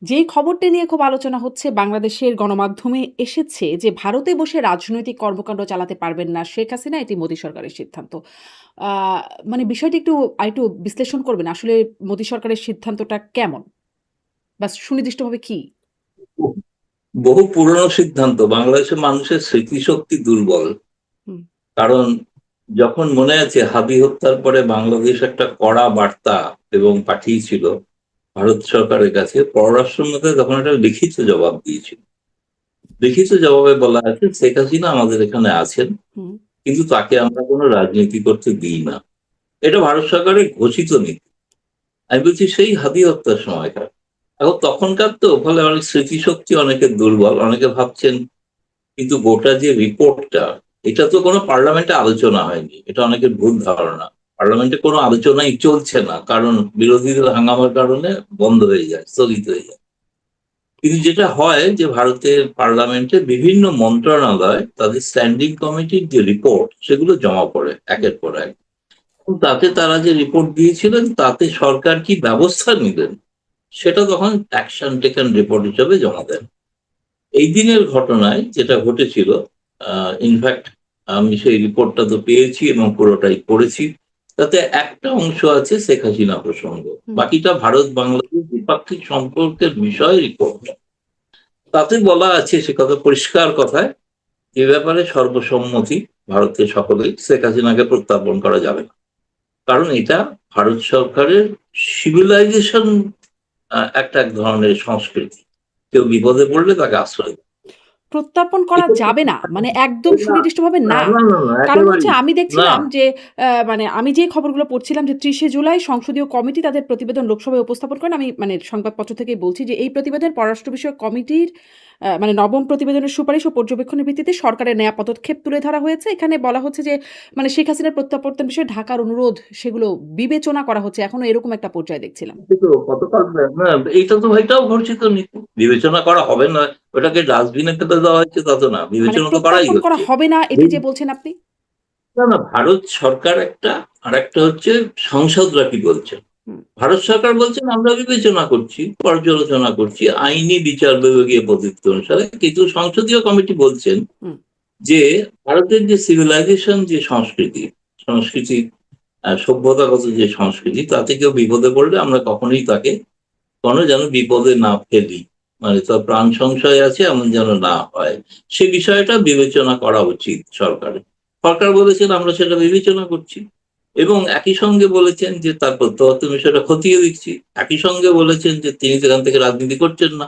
যেই খবরটা নিয়ে খুব আলোচনা হচ্ছে বাংলাদেশের গণমাধ্যমে এসেছে যে ভারতে বসে রাজনৈতিক কর্মকাণ্ড চালাতে পারবেন না শেখ হাসিনা, এটি মোদী সরকারের সিদ্ধান্ত। আ মানে বিষয়টি একটু আরেকটু বিশ্লেষণ করবেন। আসলে মোদী সরকারের সিদ্ধান্তটা কেমন? বা সুনির্দিষ্টভাবে কি? বহু পুরনো সিদ্ধান্ত। বাংলাদেশের মানুষের স্মৃতিশক্তি দুর্বল। হুম, কারণ যখন মনে আছে হাদি হত্যার পরে বাংলাদেশ একটা কড়া বার্তা এবং পাঠিয়েছিল ভারত সরকারের কাছে, পররাষ্ট্র মন্ত্রী তখন একটা লিখিত জবাব দিয়েছিল। লিখিত জবাবে বলা আছে শেখ হাসিনা আমাদের এখানে আছেন, হুম। কিন্তু তাকে আমরা কোনো রাজনীতি করতে দিই না। এটা ভারত সরকারের ঘোষিত নীতি। আমি বলছি সেই হাদি হত্যার সময়কার। এখন তখনকার তো ফলে অনেক স্মৃতিশক্তি অনেকের দুর্বল, অনেকে ভাবছেন কিন্তু গোটা যে রিপোর্টটা, এটা তো কোনো পার্লামেন্টে আলোচনা হয়নি, এটা অনেকের ভুল ধারণা। পার্লামেন্টে কোনো আলোচনাই চলছে না, কারণ বিরোধীদের হাঙ্গামার কারণে বন্ধ হয়ে যায়, স্থগিত হয়ে যায়। কিন্তু যেটা হয় যে ভারতের পার্লামেন্টে বিভিন্ন মন্ত্রণালয় তাদের স্ট্যান্ডিং কমিটির যে রিপোর্ট সেগুলো জমা পড়ে একের পর এক। তাতে তারা যে রিপোর্ট দিয়েছিলেন তাতে সরকার কি ব্যবস্থা নিলেন সেটা তখন অ্যাকশন টেকেন রিপোর্ট হিসেবে জমা দেন। এই দিনের ঘটনায় যেটা ঘটেছিল, ইনফ্যাক্ট আমি সেই রিপোর্টটা তো পেয়েছি এবং পুরোটাই পড়েছি। তাতে একটা অংশ আছে শেখ হাসিনা প্রসঙ্গ, হুম। বাকিটা ভারত বাংলাদেশ দ্বিপাক্ষিক সম্পর্কের বিষয় রিপোর্ট। তাতে বলা আছে, সে কথা পরিষ্কার কথায়, এ ব্যাপারে সর্বসম্মতি ভারতের সকলেই, শেখ হাসিনাকে প্রত্যার্পণ করা যাবে না। কারণ এটা ভারত সরকারের সিভিলাইজেশন, একটা এক ধরনের সংস্কৃতি। কেউ বিপদে পড়লে তাকে আশ্রয় দেয়। প্রত্যর্পণ করা এটা যাবে না। মানে একদম না, সুনির্দিষ্টভাবে না, না। না, না, না, কারণ হচ্ছে একেবারেই আমি না। দেখছিলাম যে মানে আমি যে খবরগুলো পড়ছিলাম যে ৩০ জুলাই সংসদীয় কমিটি তাদের প্রতিবেদন লোকসভায় উপস্থাপন করেন। আমি মানে সংবাদপত্র থেকেই বলছি যে এই প্রতিবেদন পররাষ্ট্র বিষয়ক কমিটির মানে ৯ম প্রতিবেদনের সুপারিশ ও পর্যবেক্ষণের ভিত্তিতে সরকারের নেয়া পদক্ষেপ তুলে ধরা হয়েছে। এখানে বলা হচ্ছে যে মানে শেখ হাসিনার প্রত্যাবর্তন বিষয়ে ঢাকার অনুরোধ সেগুলো বিবেচনা করা হচ্ছে। এখনো এরকম একটা পর্যায়ে দেখছিলাম। কিন্তু গতকাল না, এইটা তো এটাও ঘোষিত নীতি, বিবেচনা করা হবে না। ওটাকে ডাস্টবিনে ফেলে দেওয়া হচ্ছে তা তো না, মানে বিবেচনা তো করাই প্রত্যর্পণ করা হচ্ছে। হবে না এটি যে বলছেন আপনি? না, না, ভারত সরকার একটা, আর একটা হচ্ছে সংসদরা কি বলছে। হুম, ভারত সরকার বলছেন আমরা বিবেচনা করছি, পর্যালোচনা করছি আইনি বিচার বিভাগীয় পদ্ধতি অনুসারে, কিন্তু সংসদীয় কমিটি বলছেন হুম। যে ভারতের যে সিভিলাইজেশন, যে সংস্কৃতি, সংস্কৃতি সভ্যতাগত যে সংস্কৃতি, তাতে কেউ বিপদে পড়লে আমরা কখনোই তাকে কোনো যেন বিপদে না ফেলি, মানে তার প্রাণ সংশয় আছে এমন যেন না হয়, সে বিষয়টা বিবেচনা করা উচিত সরকারের। সরকার বলেছেন আমরা সেটা বিবেচনা করছি, এবং একই সঙ্গে বলেছেন যে তার প্রত্যাবর্তন বিষয়টা খতিয়ে দিচ্ছি। একই সঙ্গে বলেছেন যে তিনি সেখান থেকে রাজনীতি করছেন না।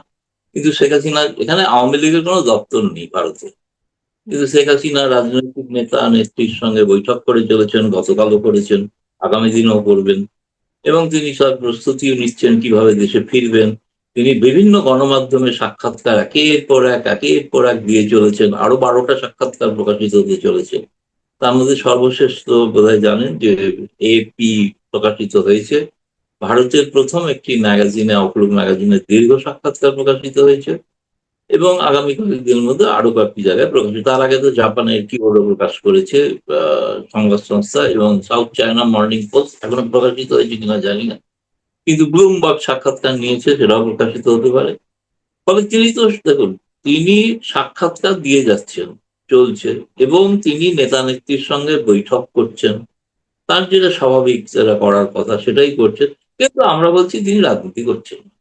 কিন্তু শেখ হাসিনা, এখানে আওয়ামী লীগের কোনো দপ্তর নেই ভারতে, হুম। কিন্তু শেখ হাসিনা রাজনৈতিক নেতা নেত্রীর সঙ্গে বৈঠক করে চলেছেন, গতকালও করেছেন, আগামী দিনও করবেন। এবং তিনি সব প্রস্তুতিও নিচ্ছেন কিভাবে দেশে ফিরবেন। তিনি বিভিন্ন গণমাধ্যমে সাক্ষাৎকার একের পর এক দিয়ে চলেছেন, আরো 12টা সাক্ষাৎকার প্রকাশিত হতে চলেছে। তার মধ্যে সর্বশেষ তো বোধহয় জানেন যে এপি প্রকাশিত হয়েছে, ভারতের প্রথম একটি ম্যাগাজিনে, আউটলুক ম্যাগাজিনে দীর্ঘ সাক্ষাৎকার প্রকাশিত হয়েছে, এবং আগামী কয়েকদিনের মধ্যে আরো কয়েকটি জায়গায় প্রকাশিত। তার আগে তো জাপানের কিবোর্ডও প্রকাশ করেছে সংবাদ সংস্থা, এবং সাউথ চায়না মর্নিং পোস্ট এখনো প্রকাশিত হয়েছে কিনা জানি না, কিন্তু ব্লুমবার্গ সাক্ষাৎকার নিয়েছে, সেটাও প্রকাশিত হতে পারে। ফলে তিনি তো দেখুন, তিনি সাক্ষাৎকার দিয়ে যাচ্ছেন, চলছে, এবং তিনি নেতা নেত্রীর সঙ্গে বৈঠক করছেন, তার যেটা স্বাভাবিক যেটা করার কথা সেটাই করছেন। কিন্তু আমরা বলছি তিনি রাজনীতি করছেন না। হুম।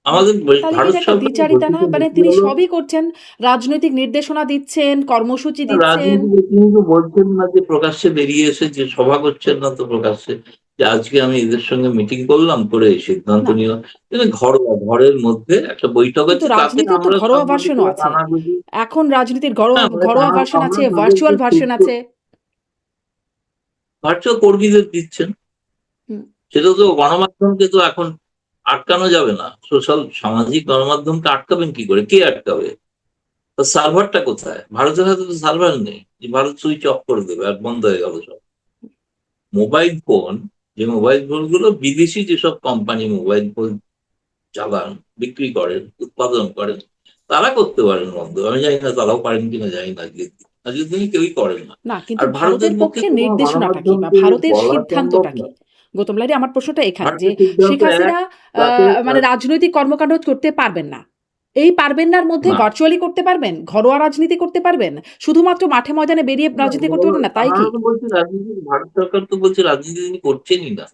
আমাদের তাহলে কি ভারত এটা একটা সরকারের দ্বিচারিতা গঠিত না? মানে নীতি তিনি হলো, সবই করছেন, রাজনৈতিক নির্দেশনা দিচ্ছেন, কর্মসূচি দিচ্ছেন। রাজনীতি তিনি তো বলছেন না যে প্রকাশ্যে বেরিয়ে এসে যে সভা করছেন না তো প্রকাশ্যে, যে আজকে আমি এদের সঙ্গে মিটিং করলাম, করে এই সিদ্ধান্ত না, নিলাম। কিন্তু ঘরোয়া ঘরের মধ্যে একটা বৈঠক কিন্তু হচ্ছে, তাতে রাজনীতির তো আমরা ঘরোয়া ভার্সনও সাংবাদিকরা আছে। কানাঘুষি। এখন রাজনীতির হ্যাঁ, মানে ঘরোয়া ভার্সন আমরা আছে, তাদেরকে ভার্চুয়াল ভার্সন আছে। ভার্চুয়াল কর্মীদের দিচ্ছেন। হুম, সেটা তো গণমাধ্যমকে তো এখন আটকানো যাবে না। সোশ্যাল সামাজিক গণমাধ্যমকে আটকাবেন কি করে, কে আটকাবে? তো সার্ভারটা কোথায়? ভারতের হাতে তো সার্ভার নেই যে ভারত সুইচ অফ করে দেবে আর বন্ধ হয়ে গেল সব। মোবাইল ফোন, যে মোবাইল ফোনগুলো বিদেশি যেসব কোম্পানি মোবাইল ফোন চালান, বিক্রি করেন, উৎপাদন করেন, তারা করতে পারেন বন্ধ। আমি জানি না তারাও পারেন কিনা জানি না, আজকের দিনে কেউই করেন না। না, কিন্তু আর ভারতের ভারতের পক্ষে পক্ষে তো কোনো নির্দেশনাটা কি? বা গণমাধ্যমকে ভারতের বলা সম্ভব সিদ্ধান্তটা কি? না। গৌতম লাহিড়ী, আমার প্রশ্নটা এখানে যে ভারতের সিদ্ধান্ত শেখ হাসিনা তাতে মানে রাজনৈতিক কর্মকাণ্ড করতে পারবেন না। এই পারবেন নার মধ্যে না। ভার্চুয়ালি করতে পারবেন, ঘরোয়া রাজনীতি করতে পারবেন, শুধুমাত্র মাঠে ময়দানে বেরিয়ে রাজনীতি করতে পারবেন না, তাই আমরা কি? তো বলছি রাজনীতি, ভারত সরকার তো বলছে রাজনীতি তিনি করছেনই না।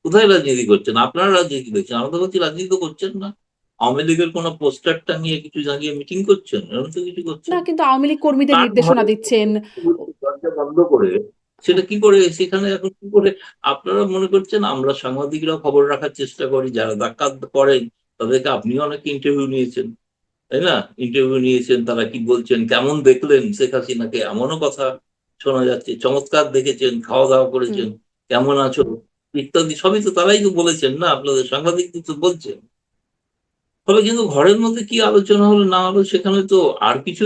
কোথায় রাজনীতি করছেন? আপনারা রাজনীতি করছেন, আমরা তো বলছি রাজনীতি তো করছেন না। আওয়ামী লীগের কোনো পোস্টারটা নিয়ে কিছু জানিয়ে মিটিং করছেন, এরকম তো কিছু না, করছেন। কিন্তু আওয়ামী লীগ কর্মীদের তার নির্দেশনা ঘরে দিচ্ছেন। দরজা বন্ধ করে হ্যাঁ, সেটা কি করে সেখানে এখন কি করে আপনারা মনে করছেন আমরা সাংবাদিকরা খবর রাখার চেষ্টা করি, যারা ডাকাত করেন তাদেরকে আপনিও অনেক ইন্টারভিউ নিয়েছেন, তাই না? ইন্টারভিউ নিয়েছেন, তারা কি বলছেন, কেমন দেখলেন শেখ হাসিনাকে, এমনও কথা শোনা যাচ্ছে, চমৎকার দেখেছেন, খাওয়া দাওয়া হুম। করেছেন, কেমন আছো ইত্যাদি সবই তো তারাই তো বলেছেন না, আপনাদের সাংবাদিক তো বলছেন। ফলে কিন্তু ঘরের মধ্যে কি আলোচনা হলো না হলো সেখানে তো আর কিছু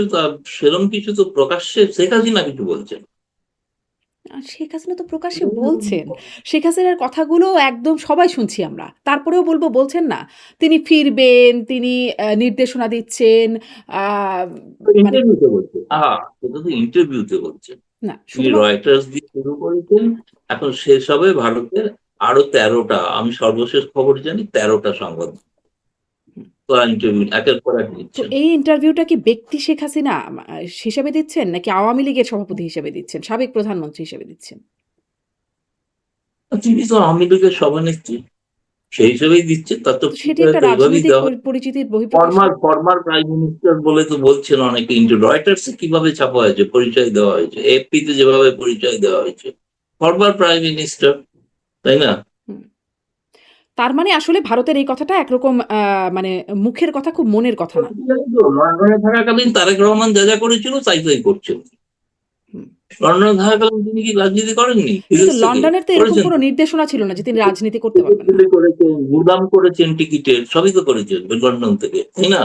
সেরকম কিছু তো প্রকাশ্যে শেখ হাসিনা কিছু বলছেন। শেখ হাসিনা তো প্রকাশ্যে বলছেন। শেখ হাসিনার কথাগুলো একদম সবাই শুনছি আমরা। তারপরেও বলছেন না। তিনি ফিরবেন, তিনি নির্দেশনা দিচ্ছেন। আ মানে ইন্টারভিউতে বলছেন, সেটা তো ইন্টারভিউতে বলছেন। না, তিনি শুধুমাত্র রয়টার্স দিয়ে শুরু করেছেন, এখন শেষ হবে ভারতের আরো ১৩টা, আমি সর্বশেষ খবর জানি ১৩টা সংবাদ হুম। তারা ইন্টারভিউ একের পর এক তো নিচ্ছেন। এই ইন্টারভিউটা কি ব্যক্তি শেখ হাসিনা হিসেবে দিচ্ছেন নাকি আওয়ামী লীগের সভাপতি হিসেবে দিচ্ছেন, সাবেক প্রধানমন্ত্রী হিসেবে দিচ্ছেন? তিনি তো আওয়ামী লীগের সভানেত্রী, সেই হিসেবেই দিচ্ছেন, তার তো তো সেটি একটা তো এভাবেই রাজনৈতিক দেওয়া হয়। পরিচিতির বহিঃপ্রকাশ ফর্মার না? ফর্মার প্রাইম মিনিস্টার বলে তো বলছেন অনেকে, রয়টার্সে কিভাবে ছাপা হয়েছে, পরিচয় দেওয়া হয়েছে, এএফপি তে যেভাবে পরিচয় দেওয়া হয়েছে, ফর্মার প্রাইম মিনিস্টার, তাই না? হুম। তার মানে আসলে ভারতের এই কথাটা একরকম মানে মুখের কথা, খুব মনের কথা না। লন্ডনে থাকাকালীন তারেক রহমান যা যা করেছিল তাই তাই করছেন। হুম। লন্ডনে থাকাকালীন তিনি কি রাজনীতি করেননি কিন্তু বিদেশ থেকে? লন্ডনের তো এরকম করেছেন কোনো তো। নির্দেশনা ছিল না যে তিনি রাজনীতি করতে টিকিট পারবেন না। বিলি করেছেন, গুদাম করেছেন টিকিটের, সবই তো করেছেন লন্ডন থেকে, তাই না?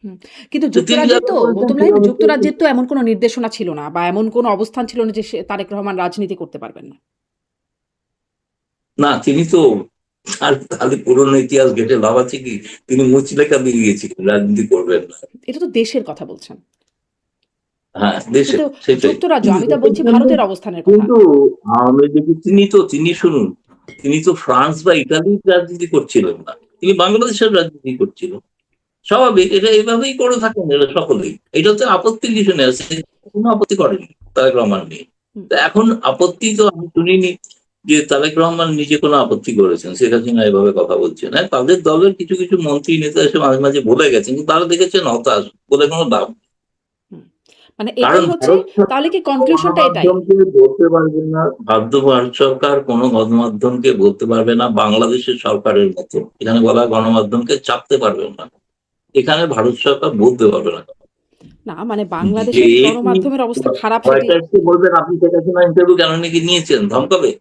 হুম। কিন্তু তো তিনি যুক্তরাজ্যের যারা তো করেছেন গৌতম লাহিড়ী, সেভাবে যুক্তরাজ্যের তো এমন কোনো নির্দেশনা ছিল না বা এমন কোনো অবস্থান ছিল না যে তারেক রহমান রাজনীতি করতে পারবেন না। না, তিনি তো আর তাহলে পুরনো ইতিহাস ঘেটে লাভ আছে কি? তিনি মুচলেখা দিয়ে গিয়েছিলেন রাজনীতি করবেন না। এটা তো দেশের কথা বলছেন। হ্যাঁ, দেশে কিন্তু সেটাই। যুক্তরাজ্য, কিন্তু আমি তো বলছি ভারতের অবস্থানের কথা। কিন্তু আওয়ামী লীগের তিনি শুনুন, তিনি তো ফ্রান্স বা ইতালির রাজনীতি করছিলেন না, তিনি বাংলাদেশের রাজনীতি করছিলেন। স্বাভাবিক, এটা এভাবেই করে থাকেন এরা সকলেই। এটাতে আপত্তির কিছু নেই, কোনো আপত্তি করেনি তারেক রহমান নিয়ে। হুম। তো এখন আপত্তি তো আমি শুনিনি যে তারেক রহমান নিজে কোনো আপত্তি করেছেন শেখ হাসিনা এভাবে কথা বলছেন। হ্যাঁ, তাদের দলের কিছু কিছু মন্ত্রী নেতা এসে মাঝে মাঝে বলে গেছেন, কিন্তু তারা দেখেছেন হতাশ, বলে কোনো লাভ নেই। হুম। মানে কারণ এটাই হচ্ছে, ভারত তাহলে সরকার কি কোনো কনক্লুশনটা এটাই? গণমাধ্যমকে বলতে পারবে না, ভারত সরকার কোনো গণমাধ্যমকে বলতে পারবে না বাংলাদেশের সরকারের মতো, এখানে বলা হয় গণমাধ্যমকে চাপতে পারবে না, এখানে ভারত সরকার বলতে পারবে না না, মানে যে বাংলাদেশের এটি গণমাধ্যমের অবস্থা খারাপ সেটি। রয়টার্সকে বলবেন আপনি শেখ হাসিনা ইন্টারভিউ কেন নাকি নিয়েছেন, ধমকাবে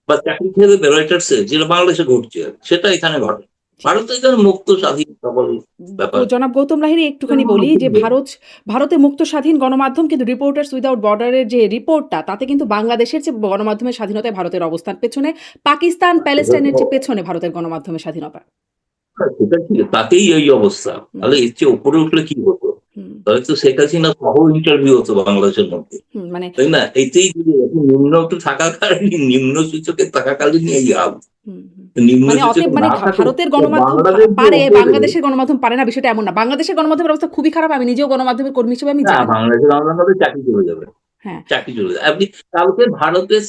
বা চাকরি খেয়ে দেবে রয়টার্সে, যেটা বাংলাদেশে ঘটছে সেটা এখানে ঘটে। ভারত এখানে মুক্ত স্বাধীন সকল ব্যাপার। জনাব গৌতম লাহিড়ী, একটুখানি বলি যে ভারতে মুক্ত স্বাধীন গণমাধ্যম, কিন্তু রিপোর্টার্স উইদাউট বর্ডারের যে রিপোর্টটা, তাতে কিন্তু বাংলাদেশের যে গণমাধ্যমের স্বাধীনতায় ভারতের অবস্থান পেছনে, পাকিস্তান প্যালেস্টাইনের যে পেছনে ভারতের গণমাধ্যমের স্বাধীনতা। সেটা কি তাতেই এই অবস্থা, হুম। তাহলে এর চেয়ে উপরে উঠলে কি হতো? হুম। তাহলে তো শেখ হাসিনা সহ ইন্টারভিউ হতো বাংলাদেশের মধ্যে, হুম। মানে তাই না? এতেই যদি নিম্ন একটু থাকাকালীন, নিম্ন সূচকে থাকাকালীন এই হাল, হুম। হুম। নিম্ন মানে সূচক অতএব মানে না থাকে ভারতের গণমাধ্যম বাংলাদেশ যে পারে, ওপরে। বাংলাদেশের গণমাধ্যম পারে না, বিষয়টা এমন না। বাংলাদেশের গণমাধ্যমের অবস্থা খুবই খারাপ, আমি নিজেও গণমাধ্যমের কর্মী হিসেবে আমি না, জানি। বাংলাদেশের আমাদের চাকরি চলে যাবে, হ্যাঁ। চাকরি চলে যাবে। আপনি কালকে ভারতের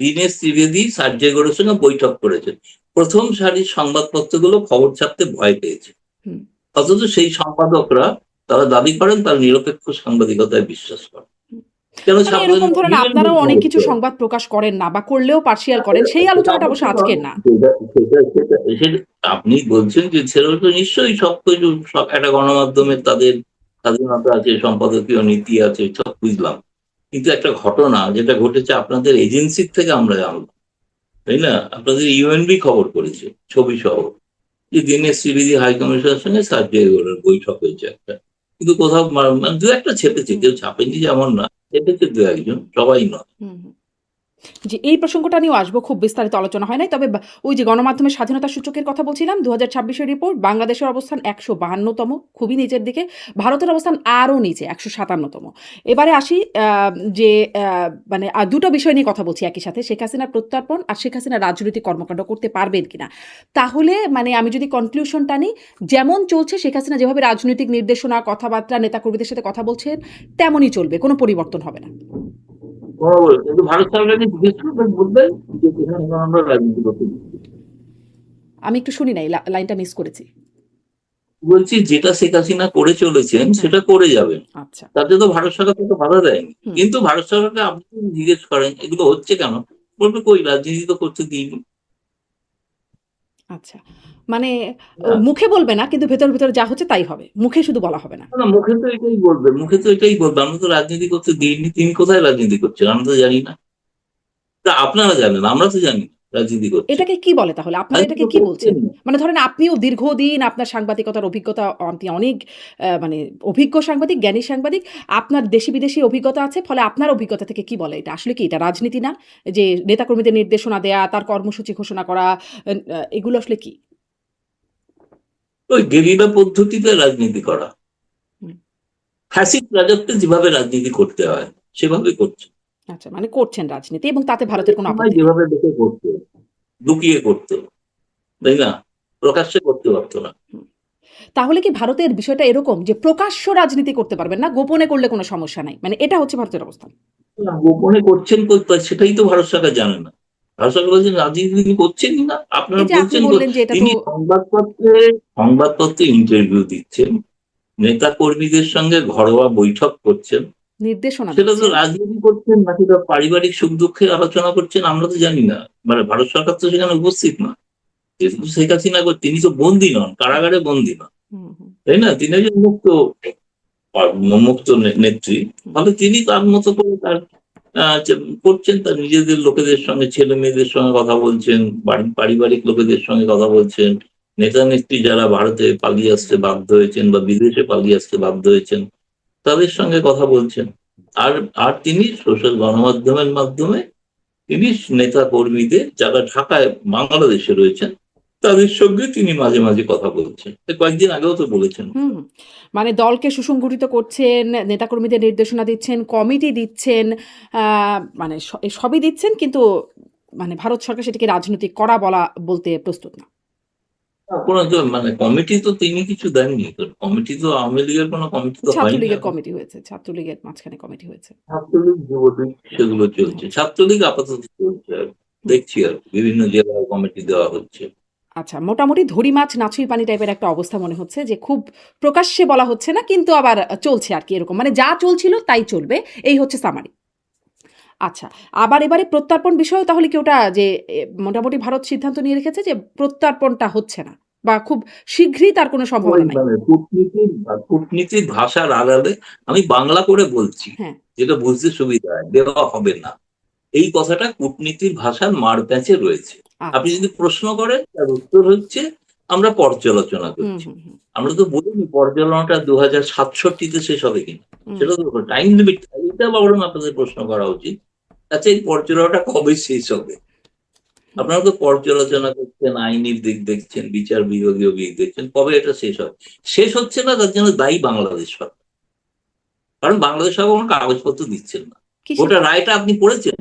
দীনেশ ত্রিবেদী সার্জে গোরের সঙ্গে বৈঠক করেছেন, প্রথম সারির সংবাদপত্রগুলো খবর ছাপতে ভয় পেয়েছে, হুম। অথচ সেই সম্পাদকরা তারা দাবি করেন তার নিরপেক্ষ সাংবাদিকতায় বিশ্বাস করেন। কেন মানে ছাপলেন? এরকম ধরেন আপনারাও অনেক কিছু সংবাদ প্রকাশ করেন না, বা করলেও পার্সিয়াল করেন, সেই আলোচনাটা অবশ্য আজকের না। আপনি বলছেন যে সেটা তো নিশ্চয়ই সবকিছু, সব একটা গণমাধ্যমের তাদের স্বাধীনতা আছে, সম্পাদকীয় নীতি আছে, সব বুঝলাম। কিন্তু একটা ঘটনা যেটা ঘটেছে আপনাদের এজেন্সির থেকে আমরা জানলাম, তাই না? আপনাদের ইউএনবি খবর করেছে ছবি সহ, যে দীনেশ ত্রিবেদী হাই কমিশনের সঙ্গে সার্জে গোরের বৈঠক হয়েছে একটা। কিন্তু কোথাও মানে দু একটা ছেপেছে, হুম। কেউ ছাপেনি যেমন না, ছেপেছে দু একজন, সবাই নয়। হুম। হুম। জি, এই প্রসঙ্গটা নিয়েও আসবো। খুব বিস্তারিত আলোচনা হয় নাই। তবে ওই যে গণমাধ্যমের স্বাধীনতা সূচকের কথা বলছিলাম, ২০২৬ এর রিপোর্ট, বাংলাদেশের অবস্থান ১৫২তম, খুবই নিচের দিকে। ভারতের অবস্থান আরও নিচে, ১৫৭তম। এবারে আসি যে মানে ২ টা বিষয় নিয়ে কথা বলছি একই সাথে। শেখ হাসিনার প্রত্যর্পণ আর শেখ হাসিনা রাজনৈতিক কর্মকাণ্ড করতে পারবেন কিনা। তাহলে মানে আমি যদি কনক্লুশন টানি, যেমন চলছে শেখ হাসিনা যেভাবে রাজনৈতিক নির্দেশনা, কথাবার্তা, নেতাকর্মীদের সাথে কথা বলছেন, তেমনই চলবে। কোনো পরিবর্তন হবে না। বরাবর কিন্তু ভারত সরকারকে জিজ্ঞেস করবেন, বলবেন যে এখানে আমরা রাজনীতি করতে দিচ্ছি না। আমি একটু শুনি নাই, লাইনটা মিস করেছি। বলছি যেটা শেখ হাসিনা করে চলেছেন হুম, সেটা করে যাবেন, আচ্ছা। তাতে তো ভারত সরকার তো বাধা দেয়নি। হুম, কিন্তু ভারত সরকারকে আপনি যদি জিজ্ঞেস করেন এগুলো হচ্ছে কেন, বলবে কই রাজনীতি তো করতে দিইনি। আচ্ছা। মানে না, মুখে বলবে না কিন্তু ভেতরে যা হচ্ছে তাই হবে। মুখে শুধু বলা হবে না। না, মুখে তো এটাই বলবে, মুখে তো এটাই বলবে আমরা তো রাজনীতি করতে দিইনি। তিনি কোথায় রাজনীতি করছেন আমরা তো জানি না। তা আপনারা জানেন, আমরা তো জানি না রাজনীতি করছেন। এটাকে কি বলে তাহলে? আপনারা রাজনীতি এটাকে তো কি করছেন বলছেন? না। মানে ধরেন আপনিও দীর্ঘদিন আপনার সাংবাদিকতার অভিজ্ঞতা, আপনি অনেক মানে অভিজ্ঞ সাংবাদিক, জ্ঞানী সাংবাদিক। আপনার দেশি বিদেশি অভিজ্ঞতা আছে। ফলে আপনার অভিজ্ঞতা থেকে কি বলে এটা? আসলে কি এটা রাজনীতি না? যে নেতাকর্মীদের নির্দেশনা দেয়া, তার কর্মসূচি ঘোষণা করা, এগুলো আসলে কি? ওই গেরিলা পদ্ধতিতে রাজনীতি করা, হুম, ফ্যাসিস্ট রাজত্বে যেভাবে রাজনীতি করতে হয় সেভাবে করছে। আচ্ছা, মানে করছেন রাজনীতি এবং তাতে ভারতের কোনো সময় আপত্তি নেই। যেভাবে দেখে করতো, লুকিয়ে করতো, তাই না, প্রকাশ্যে করতে পারতো না। হুম। তাহলে কি ভারতের বিষয়টা এরকম যে প্রকাশ্য রাজনীতি করতে পারবেন না, গোপনে করলে কোনো সমস্যা নাই। মানে এটা হচ্ছে ভারতের অবস্থান। না, গোপনে করছেন কই, সেটাই তো ভারত সরকার জানে না। ভারত সরকার বলছেন রাজনীতি তিনি করছেনই না, আপনারা এই যে আপনি বলছেন তো। বললেন যে এটা তো তিনি সংবাদপত্রে ইন্টারভিউ দিচ্ছেন, নেতা কর্মীদের সঙ্গে ঘরোয়া বৈঠক করছেন। নির্দেশনা সেটা তো দিচ্ছেন। রাজনীতি করছেন নাকি তার পারিবারিক সুখ দুঃখের আলোচনা করছেন আমরা তো জানি না। মানে ভারত সরকার তো সেখানে উপস্থিত না। যেহেতু শেখ হাসিনা তিনি তো বন্দী নন, হুম, কারাগারে বন্দী নন, হুম, হুম, তাই না, তিনি একজন মুক্ত নেত্রী। হুম, ফলে তিনি তার মতো করে তার করছেন, তার নিজেদের লোকেদের সঙ্গে, ছেলে মেয়েদের সঙ্গে কথা বলছেন, পারিবারিক লোকেদের সঙ্গে কথা বলছেন, নেতা নেত্রী যারা ভারতে পালিয়ে আসতে বাধ্য হয়েছেন বা বিদেশে পালিয়ে আসতে বাধ্য হয়েছেন তাদের সঙ্গে কথা বলছেন। আর আর তিনি সোশ্যাল গণমাধ্যমের মাধ্যমে তিনি নেতা কর্মীদের যারা ঢাকায় বাংলাদেশে রয়েছেন তাদের সঙ্গে তিনি মাঝে মাঝে কথা বলছেন। কয়েকদিন আগেও তো বলেছেন। হুম, হুম। মানে দলকে সুসংগঠিত করছেন, নেতাকর্মীদের নির্দেশনা দিচ্ছেন, কমিটি দিচ্ছেন, আ মানে সবই দিচ্ছেন কিন্তু মানে ভারত সরকার সেটাকে রাজনৈতিক করা বলা বলতে প্রস্তুত না। কোনো তো মানে কমিটি তো তিনি কিছু দেননি। তো কমিটি তো আওয়ামী লীগের কোনো কমিটি তো হয়নি ছাত্রলীগের এখন। কমিটি হয়েছে। ছাত্রলীগের মাঝখানে কমিটি হয়েছে। ছাত্রলীগ, যুবলীগ সেগুলো চলছে। হচ্ছে। ছাত্রলীগ আপাতত চলছে আর হুম। দেখছি আর বিভিন্ন জেলায় কমিটি দেওয়া হচ্ছে। আচ্ছা, মোটামুটি ধরি মাছ নাছুই পানি টাইপের একটা অবস্থা মনে হচ্ছে যে খুব প্রকাশ্যে বলা হচ্ছে না কিন্তু আবার চলছে আরকি এরকম। মানে যা চলছিল তাই চলবে। এই হচ্ছে সামারি। আচ্ছা, আবার এবারে প্রত্যর্পণ বিষয়েও তাহলে কি ওটা যে মোটামুটি ভারত সিদ্ধান্ত নিয়ে রেখেছে যে প্রত্যর্পণটা হচ্ছে না বা খুব শীঘ্রই তার কোনো ওই সম্ভাবনা নাই? মানে কূটনীতির ভাষার আড়ালে আমি বাংলা করে বলছি, হ্যাঁ, যেটা বুঝতে সুবিধা হয়, দেওয়া হবে না। এই কথাটা কূটনীতির ভাষার মারপ্যাঁচে রয়েছে। আপনি আচ্ছা। যদি প্রশ্ন করেন তার উত্তর হচ্ছে আমরা পর্যালোচনা হুম, করছি। হুম, হুম, আমরা তো বলিনি পর্যালোচনাটা ২০৬৭ তে শেষ হবে কিনা। হুম, সেটা তো টাইম লিমিট, এটা বরং আপনাদের প্রশ্ন করা উচিত। আচ্ছা এই পর্যালোচনাটা কবে শেষ হবে? হুম, আপনারা তো পর্যালোচনা করছেন, আইনি দিক দেখছেন, বিচার বিভাগীয় দিক দেখছেন, কবে এটা শেষ হবে? শেষ হচ্ছে না তার জন্য দায়ী বাংলাদেশ সরকার। কারণ বাংলাদেশ সরকার কোনো কাগজপত্র দিচ্ছেন না। কিসের গোটা কাজ? রায়টা আপনি পড়েছেন?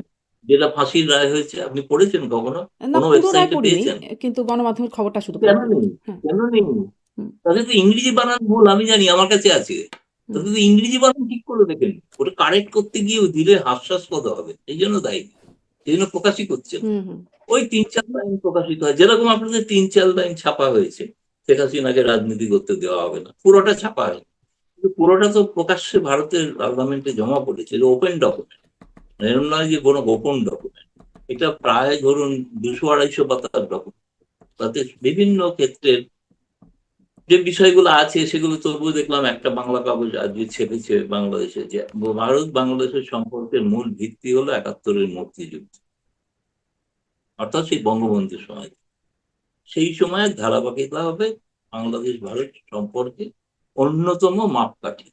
যেটা ফাঁসির রায় হয়েছে আপনি পড়েছেন কখনো? না কোনো পুরো রায় ওয়েবসাইটে পড়িনি। পেয়েছেন? কিন্তু গণমাধ্যমের খবরটা শুধু কেন পড়েছি। নেই? হ্যাঁ, কেন নেই? হুম, তাদের তো ইংরেজি বানান ভুল, আমি জানি, আমার কাছে আছে। হুম, তাদের তো ইংরেজি বানান ঠিক করে দেখেন। ওটা কারেক্ট করতে গিয়ে দিলে হাস্যাস্পদ হবে। এই জন্য দায়ী। এই জন্য প্রকাশই করছেন। হুম, হুম, ওই ৩-৪ লাইন প্রকাশিত হয়। যেরকম আপনাদের ৩-৪ লাইন ছাপা হয়েছে। শেখ হাসিনাকে রাজনীতি করতে দেওয়া হবে না। পুরোটা ছাপা হয়নি। কিন্তু পুরোটা তো প্রকাশ্যে ভারতের পার্লামেন্টে জমা পড়েছে। এটা ওপেন ডকুমেন্ট। এরকম নয় যে কোনো গোপন ডকুমেন্ট। এটা প্রায় ধরুন ২০০-২৫০ পাতার ডকুমেন্ট। তাতে বিভিন্ন ক্ষেত্রের যে বিষয়গুলো আছে সেগুলো তবুও দেখলাম একটা বাংলা কাগজ আজকে ছেপেছে বাংলাদেশে, যে ভারত বাংলাদেশের সম্পর্কের মূল ভিত্তি হলো ৭১-এর মুক্তিযুদ্ধ, অর্থাৎ সেই বঙ্গবন্ধুর সময়। সেই সময়ের ধারাবাহিকতা হবে বাংলাদেশ ভারত সম্পর্কে অন্যতম মাপকাঠি,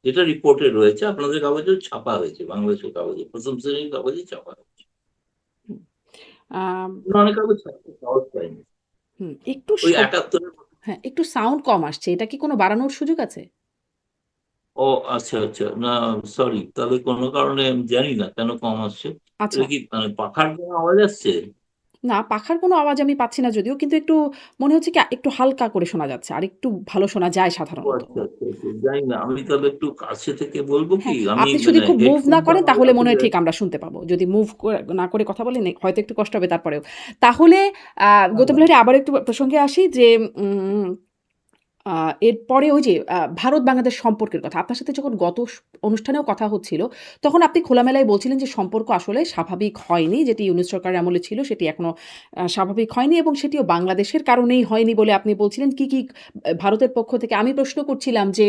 যেটা রিপোর্টে রয়েছে, আপনাদের কাগজেও ছাপা হয়েছে, বাংলাদেশের কাগজে প্রথম শ্রেণীর কাগজে ছাপা হয়েছে। আম অনেক আগে সাহস পাইনি একটু ওই ৭১ হ্যাঁ, একটু সাউন্ড কম আসছে। এটা কি কোনো বাড়ানোর সুযোগ আছে? ও আচ্ছা, আচ্ছা। না সরি। তাহলে কোনো কারণে আমি জানি না কেন কম আসছে। আচ্ছা। এটা কি মানে পাখার কোনো আওয়াজ আসছে? না, পাখার কোনো আওয়াজ আমি পাচ্ছি না যদিও। কিন্তু একটু মনে হচ্ছে কি একটু হালকা করে শোনা যাচ্ছে। আরেকটু ভালো শোনা যায় ও সাধারণত। আচ্ছা, আচ্ছা, আচ্ছা। জানি না। আমি তাহলে একটু কাছে থেকে বলব কি? হ্যাঁ, আমি আপনি যদি মানে খুব মুভ না হেডফোনটা করেন আমার তাহলে মনে আসলে হয় ঠিক আমরা শুনতে পাবো। যদি মুভ না করে কথা বলেন হয়তো একটু কষ্ট হবে তারপরেও। তাহলে আ না, গৌতম না। লাহিড়ী আবারও একটু প্রসঙ্গে আসি যে উম আ এরপরে ওই যে ভারত-বাংলাদেশ সম্পর্কের কথা। আপনার সাথে যখন গত অনুষ্ঠানেও কথা হচ্ছিল, তখন আপনি খোলামেলায় বলছিলেন যে সম্পর্ক আসলে স্বাভাবিক হয়নি। যেটি ইউনূস সরকারের আমলে ছিল সেটি এখনো স্বাভাবিক হয়নি এবং সেটিও বাংলাদেশের কারণেই হয়নি বলে আপনি বলছিলেন। কি ভারতের পক্ষ থেকে আমি প্রশ্ন করছিলাম যে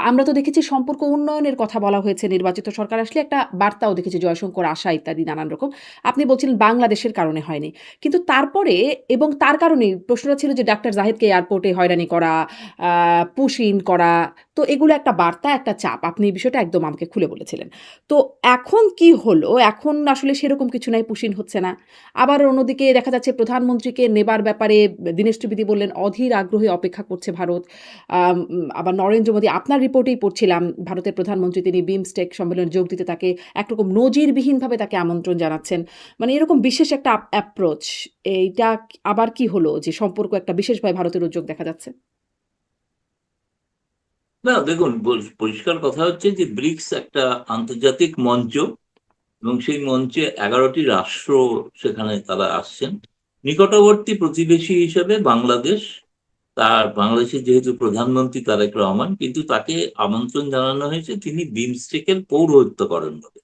আমরা তো দেখেছি সম্পর্ক উন্নয়নের কথা বলা হয়েছে নির্বাচিত সরকার আসলে একটা বার্তাও দেখেছি জয়শঙ্কর আশা ইত্যাদি নানান রকম। আপনি বলছিলেন বাংলাদেশের কারণে হয়নি। কিন্তু তারপরে এবং তার কারণেই প্রশ্নটা ছিল যে ডাক্তার জাহিদকে এয়ারপোর্টে হয়রানি করা, আ পুশ ইন করা। তো এগুলো একটা বার্তা, একটা চাপ। আপনি এই বিষয়টা একদম আমাকে খুলে বলেছিলেন। তো এখন কি হলো? এখন আসলে সেরকম কিছু নাই, পুশ ইন হচ্ছে না। আবার অন্যদিকে দেখা যাচ্ছে প্রধানমন্ত্রীকে নেবার ব্যাপারে দীনেশ ত্রিবেদী বললেন অধীর আগ্রহে অপেক্ষা করছে ভারত। আবার নরেন্দ্র মোদী আপনার রিপোর্টেই পড়ছিলাম ভারতের প্রধানমন্ত্রী তিনি বিমস্টেক সম্মেলনে যোগ দিতে তাকে একরকম নজিরবিহীনভাবে তাকে আমন্ত্রণ জানাচ্ছেন। মানে এরকম বিশেষ একটা অ্যাপ্রোচ এইটা আবার কি হলো যে সম্পর্ক একটা বিশেষভাবে ভারতের উদ্যোগ দেখা যাচ্ছে? না দেখুন পরিষ্কার কথা হচ্ছে যে ব্রিক্স একটা আন্তর্জাতিক মঞ্চ এবং সেই মঞ্চে ১১টি রাষ্ট্র সেখানে তারা আসছেন। নিকটবর্তী প্রতিবেশী হিসেবে বাংলাদেশ, তার বাংলাদেশের যেহেতু প্রধানমন্ত্রী তারেক রহমান, কিন্তু তাকে আমন্ত্রণ জানানো হয়েছে তিনি বিমস্টেকের পৌরোহিত্য করেন বলে।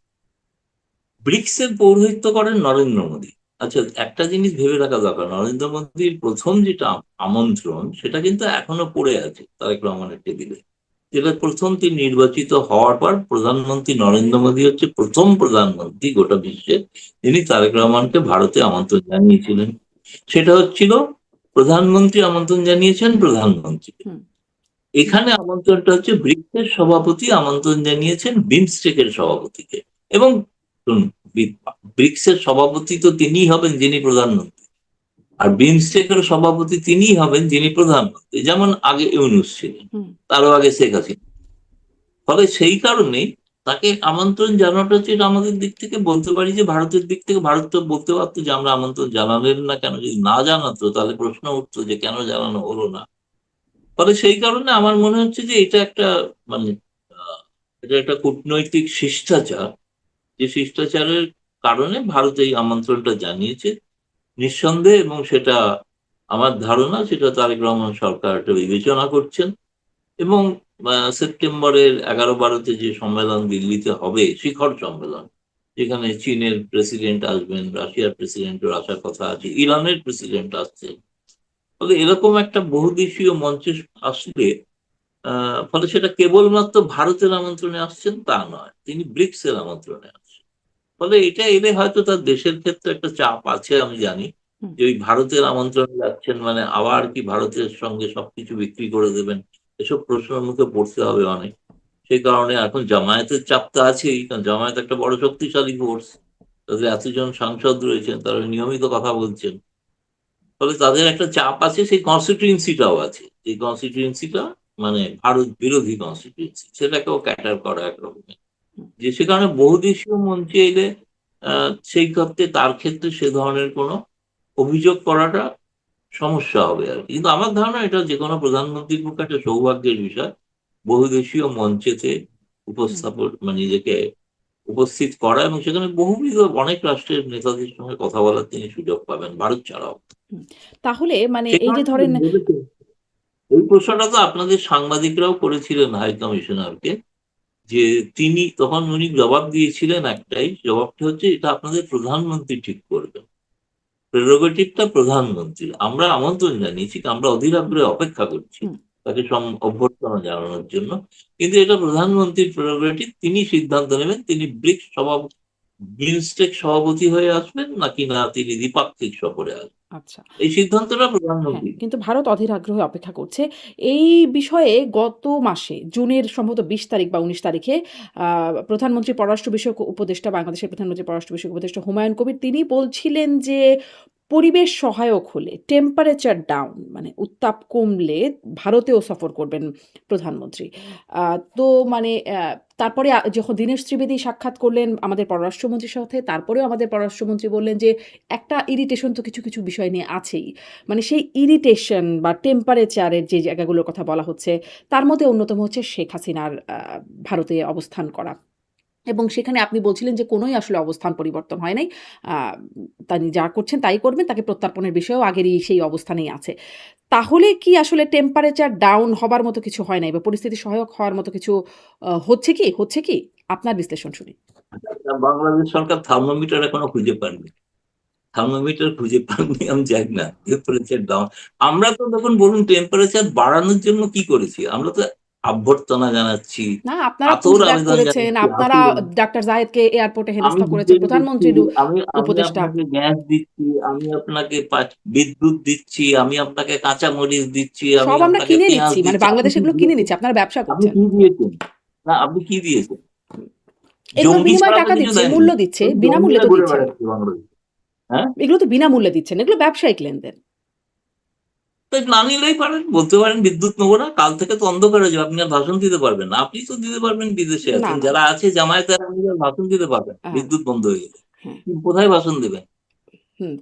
ব্রিক্সের পৌরোহিত্য করেন নরেন্দ্র মোদী। আচ্ছা একটা জিনিস ভেবে রাখা দরকার, নরেন্দ্র মোদীর প্রথম যেটা আমন্ত্রণ সেটা কিন্তু এখনো পড়ে আছে তারেক রহমানের টেবিলে। যেটা প্রথম তিনি নির্বাচিত হওয়ার পর প্রধানমন্ত্রী নরেন্দ্র মোদী হচ্ছে প্রথম প্রধানমন্ত্রী গোটা বিশ্বের যিনি তারেক রহমানকে ভারতে আমন্ত্রণ জানিয়েছিলেন। সেটা হচ্ছিল প্রধানমন্ত্রী আমন্ত্রণ জানিয়েছেন প্রধানমন্ত্রীকে। হুম, এখানে আমন্ত্রণটা হচ্ছে ব্রিক্সের সভাপতি আমন্ত্রণ জানিয়েছেন বিমস্টেকের সভাপতিকে। এবং শুনুন, ব্রিক্সের সভাপতি তো তিনিই হবেন যিনি প্রধানমন্ত্রী, আর বিমস্টেকের সভাপতি তিনিই হবেন যিনি প্রধানমন্ত্রী, যেমন আগে ইউনূস ছিলেন, হুম, তারও আগে শেখ হাসিনা। ফলে সেই কারণেই তাকে আমন্ত্রণ জানানোটা হচ্ছে, এটা আমাদের দিক থেকে বলতে পারি যে ভারতের দিক থেকে ভারত তো বলতে পারতো যে আমরা আমন্ত্রণ জানালেন না কেন, যদি না জানাতো তাহলে প্রশ্ন উঠতো যে কেন জানানো হলো না। ফলে সেই কারণে আমার মনে হচ্ছে যে এটা একটা মানে এটা একটা কূটনৈতিক শিষ্টাচার, যে শিষ্টাচারের কারণে ভারত এই আমন্ত্রণটা জানিয়েছে নিঃসন্দেহে, এবং সেটা আমার ধারণা সেটা তারেক রহমান সরকার এটা বিবেচনা করছেন। এবং সেপ্টেম্বরের ১১-১২তে যে সম্মেলন দিল্লিতে হবে, শিখর সম্মেলন, যেখানে চীনের প্রেসিডেন্ট আসবেন, রাশিয়ার প্রেসিডেন্টের আসার কথা আছে, ইরানের প্রেসিডেন্ট আসছে। ফলে এরকম একটা বহুদেশীয় মঞ্চে আসলে ফলে সেটা কেবলমাত্র ভারতের আমন্ত্রণে আসছেন তা নয়, তিনি ব্রিক্স এর আমন্ত্রণে আসছেন। ফলে এটা এলে হয়তো তার দেশের ক্ষেত্রে একটা চাপ আছে আমি জানি, হুম। যে ওই ভারতের আমন্ত্রণে যাচ্ছেন মানে আবার কি ভারতের সঙ্গে সবকিছু বিক্রি করে দেবেন, এসব প্রশ্নের মুখে পড়তে হবে অনেক। সেই কারণে এখন জামায়াতের চাপ তো আছেই, কারণ জামায়াত একটা বড় শক্তিশালী ফোর্স, তাদের এতজন সাংসদ রয়েছেন, তারা নিয়মিত কথা বলছেন। ফলে তাদের একটা চাপ আছে, সেই কনস্টিটিউয়েন্সিটাও আছে, এই কনস্টিটিউয়েন্সিটা মানে ভারত বিরোধী কনস্টিটিউয়েন্সি, সেটাকেও ক্যাটার করা একরকমের, যে সে কারণে বহুদেশীয় মঞ্চে এলে সেই ক্ষেত্রে তার ক্ষেত্রে সে ধরনের কোনো অভিযোগ করাটা সমস্যা হবে আর কি। কিন্তু আমার ধারণা এটা যে কোনো প্রধানমন্ত্রীর পক্ষে একটা সৌভাগ্যের বিষয়, বহুদেশীয় মঞ্চেতে হুম। উপস্থাপন মানে নিজেকে উপস্থিত করা, এবং সেখানে বহুবিধ অনেক রাষ্ট্রের নেতাদের সঙ্গে কথা বলার তিনি সুযোগ পাবেন ভারত ছাড়াও। হুম। তাহলে মানে সে এই যে কারণে ধরেন ভেবেছেন, এই প্রশ্নটা তো আপনাদের সাংবাদিকরাও করেছিলেন হাই কমিশনারকে, যে তিনি তখন উনি জবাব দিয়েছিলেন একটাই, জবাবটা হচ্ছে এটা আপনাদের প্রধানমন্ত্রী ঠিক করবেন, প্রেরোগেটিভটা প্রধানমন্ত্রীর। আমরা আমন্ত্রণ জানিয়েছি, আমরা অধীর হুম, আগ্রহে অপেক্ষা করছি হুম, তাকে অভ্যর্থনা জানানোর জন্য, কিন্তু এটা প্রধানমন্ত্রীর প্রেরোগেটিভ, তিনি সিদ্ধান্ত নেবেন, তিনি ব্রিক্স সভাপতি বিমস্টেক সভাপতি হয়ে আসবেন নাকি না তিনি দ্বিপাক্ষিক সফরে আসবেন, আচ্ছা। এই সিদ্ধান্তটা হ্যাঁ, প্রধানমন্ত্রী। কিন্তু ভারত অধীর আগ্রহে অপেক্ষা করছে। এই বিষয়ে গত মাসে জুনের সম্ভবত ২০ তারিখ বা ১৯ তারিখে আ প্রধানমন্ত্রী পররাষ্ট্র বিষয়ক উপদেষ্টা, বাংলাদেশের প্রধানমন্ত্রী পররাষ্ট্র বিষয়ক উপদেষ্টা হুমায়ুন কবির তিনি বলছিলেন যে, পরিবেশ সহায়ক হলে টেম্পারেচার ডাউন মানে উত্তাপ কমলে ভারতেও সফর করবেন প্রধানমন্ত্রী। আ তো মানে তারপরে যখন দীনেশ ত্রিবেদী সাক্ষাৎ করলেন আমাদের পররাষ্ট্রমন্ত্রীর সাথে, তারপরেও আমাদের পররাষ্ট্রমন্ত্রী বললেন যে, একটা ইরিটেশন তো কিছু, কিছু বিষয় নিয়ে আছেই। মানে সেই ইরিটেশন বা টেম্পারেচারের যে জায়গাগুলোর কথা বলা হচ্ছে, তার মধ্যে অন্যতম হচ্ছে শেখ হাসিনার ভারতে অবস্থান করা। এবং সেখানে আপনি বলছিলেন যে কোনোই আসলে অবস্থান পরিবর্তন হয় নাই। আ তিনি যা করছেন তাই করবেন। তাকে প্রত্যর্পণের বিষয়েও আগেরই সেই অবস্থানেই আছে। তাহলে কি আসলে টেম্পারেচার ডাউন হবার মতো কিছু হয় নাই বা পরিস্থিতি সহায়ক হওয়ার মতো কিছু হচ্ছে কি? হচ্ছে কি? আপনার বিশ্লেষণ শুনি। বাংলাদেশ সরকার থার্মোমিটার এখনো খুঁজে পাননি। থার্মোমিটার খুঁজে পাননি, আমি জানি না টেম্পারেচার ডাউন। আমরা তো দেখুন, বলুন টেম্পারেচার বাড়ানোর জন্য কি করেছি? আমরা তো অভ্যর্থনা জানাচ্ছি, না, আপনারা আতর পুশব্যাক আবেদন করেছেন। জানাচ্ছি, আপনারা আকুল। ডাক্তার জায়েদকে এয়ারপোর্টে আমি হেনস্থা করেছেন। ডিজেল দিচ্ছি, প্রধানমন্ত্রীর আমি আমি উপদেষ্টা। আপনাকে গ্যাস দিচ্ছি, আমি আপনাকে বিদ্যুৎ দিচ্ছি, আমি আপনাকে কাঁচামরিচ দিচ্ছি, আমি সব আমরা আপনাকে কিনে পেঁয়াজ নিচ্ছি। মানে দিচ্ছি। আপনি বাংলাদেশ কি এগুলো কিনে দিয়েছেন? নিচ্ছে। আপনারা ব্যবসা আপনি করছেন। কি দিয়েছেন? না, আপনি কি দিয়েছেন? এগুলোর জঙ্গি বিনিময়ে ছাড়া তো টাকা কিছু দিচ্ছে, দেননি। মূল্য দিচ্ছে। ওই বিনামূল্যে জঙ্গিরা তো ঘুরে দিচ্ছেন না। বেড়াচ্ছে বাংলাদেশে। হ্যাঁ, এগুলো তো বিনামূল্যে দিচ্ছেন। এগুলো ব্যবসায়িক লেনদেন। তাই না নিলেই পারেন, বলতে পারেন বিদ্যুৎ নেবো না, কাল থেকে তো অন্ধকার হয়ে যাবে, আপনি আর ভাষণ দিতে পারবেন না। আপনি তো দিতে পারবেন, বিদেশে না, আছেন, না, যারা না। আছে জামায়াতের আমিরা ভাষণ দিতে পারবেন আ বিদ্যুৎ বন্ধ হয়ে গেলে। হ্যাঁ। কোথায় ভাষণ দেবেন?